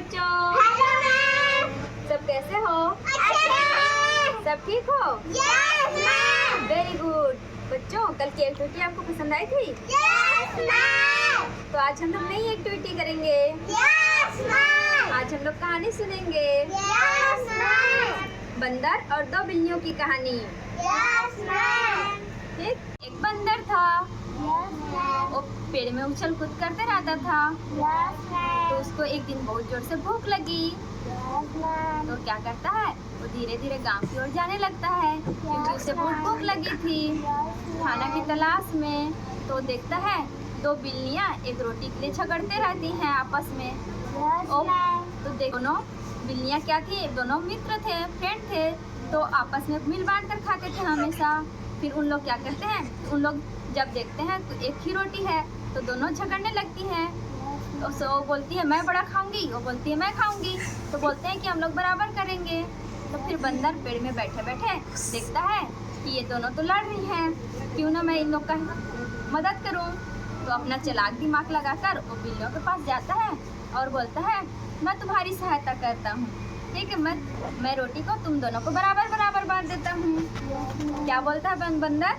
बच्चों। Hello ma'am. सब कैसे हो? अच्छा। सब ठीक हो? Yes ma'am. Very good. बच्चों, कल की एक्टिविटी आपको पसंद आई थी? Yes ma'am. तो आज हम लोग नई एक्टिविटी करेंगे। Yes ma'am. आज हम लोग कहानी सुनेंगे। Yes ma'am. बंदर और दो बिल्लियों की कहानी। Yes ma'am. एक बंदर था। Yes ma'am. वो पेड़ में उछल कूद करते रहता था। Yes ma'am. तो उसको एक दिन बहुत जोर से भूख लगी। Yes ma'am. तो क्या करता है, वो धीरे धीरे गांव की ओर जाने लगता है क्योंकि उसे बहुत भूख लगी थी खाना की तलाश में। तो देखता है दो बिल्लियां एक रोटी के लिए झगड़ते रहती हैं आपस में। तो दोनों बिल्लियां क्या थी, दोनों मित्र थे, फ्रेंड थे। तो आपस में मिल बांट कर खाते थे हमेशा। फिर उन लोग क्या करते हैं, उन लोग जब देखते हैं तो एक ही रोटी है तो दोनों झगड़ने लगती हैं। तो वो बोलती है मैं बड़ा खाऊंगी, वो बोलती है मैं खाऊंगी। तो बोलते हैं कि हम लोग बराबर करेंगे। तो फिर बंदर पेड़ में बैठे बैठे देखता है कि ये दोनों तो लड़ रही हैं, क्यों ना मैं इन लोग का मदद करूं। तो अपना चालाक दिमाग लगाकर वो बिल्लियों के पास जाता है और बोलता है मैं तुम्हारी सहायता करता हूँ, ठीक है, मैं रोटी को तुम दोनों को बराबर बराबर बांट देता हूँ। क्या बोलता है बंदर?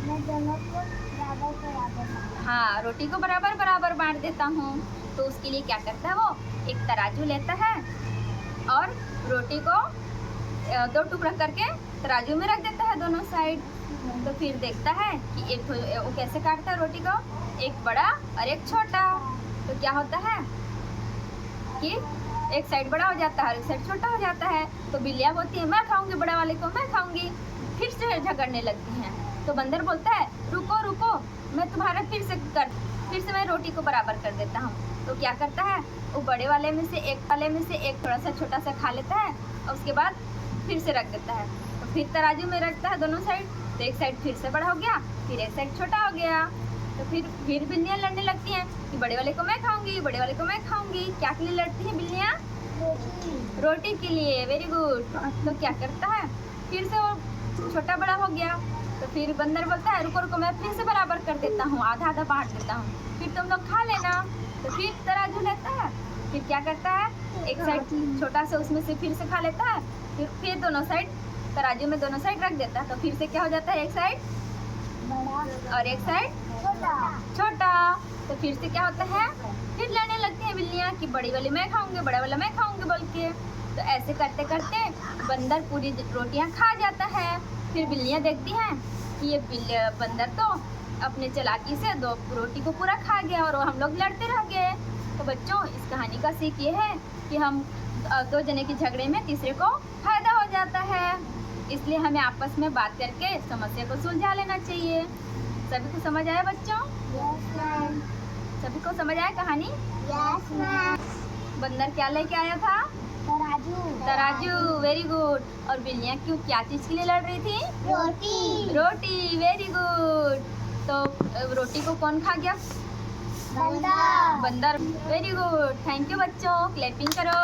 मैं दोनों को बराबर। हाँ, रोटी को बराबर बराबर बांट देता हूँ। तो उसके लिए क्या करता है, वो एक तराजू लेता है और रोटी को दो टुकड़ा करके तराजू में रख देता है दोनों साइड। तो फिर देखता है कि एक वो कैसे काटता है रोटी को, एक बड़ा और एक छोटा। तो क्या होता है कि एक साइड बड़ा हो जाता है और एक साइड छोटा हो जाता है। तो बिल्लियाँ बोलती है मैं खाऊंगी बड़ा वाले को, मैं खाऊंगी। फिर से झगड़ने लगती हैं। तो बंदर बोलता है रुको रुको, मैं तुम्हारा फिर से मैं रोटी को बराबर कर देता हूँ। तो क्या करता है, वो बड़े वाले में से एक थोड़ा सा छोटा सा खा लेता है और उसके बाद फिर से रख देता है। तो फिर तराजू में रखता है दोनों साइड। तो एक साइड फिर से बड़ा हो गया, फिर एक साइड छोटा हो गया। तो फिर बिल्लियाँ लड़ने लगती हैं कि बड़े वाले को मैं खाऊंगी, बड़े वाले को मैं खाऊंगी। क्या के लिए लड़ती हैं बिल्लियाँ? रोटी के लिए। Very good. तो क्या करता है, फिर से वो छोटा बड़ा हो गया। तो फिर बंदर बोलता है रुको रुको, मैं फिर से बराबर कर देता हूँ, आधा आधा बांट देता हूँ, फिर तुम लोग खा लेना। तो फिर तराजू लेता है, फिर क्या करता है, एक साइड छोटा सा उसमें से फिर से खा लेता है, फिर दोनों साइड तराजू में दोनों साइड रख देता है। तो फिर से क्या हो जाता है, एक साइड बड़ा और एक साइड छोटा। तो फिर से क्या होता है, फिर लड़ने लगती हैं बिल्लियाँ कि बड़ी वाली मैं खाऊंगी, बड़ा वाला मैं खाऊंगी बोल के। तो ऐसे करते करते बंदर पूरी रोटियां खा जाता है। फिर बिल्लियाँ देखती हैं कि ये बंदर तो अपने चालाकी से दो रोटी को पूरा खा गया और हम लोग लड़ते रह गए। तो बच्चों, इस कहानी का सीख ये है कि हम दो जने के झगड़े में तीसरे को फायदा हो जाता है, इसलिए हमें आपस में बात करके समस्या को सुलझा लेना चाहिए। सभी को समझ आया बच्चों? Yes ma'am. सभी को समझ आया कहानी? Yes ma'am. बंदर क्या लेके आया था? तराजू। Very good. और बिल्लियाँ क्या चीज के लिए लड़ रही थी? रोटी। Very good. तो रोटी को कौन खा गया? बंदर। Very good. थैंक यू बच्चों, क्लैपिंग करो।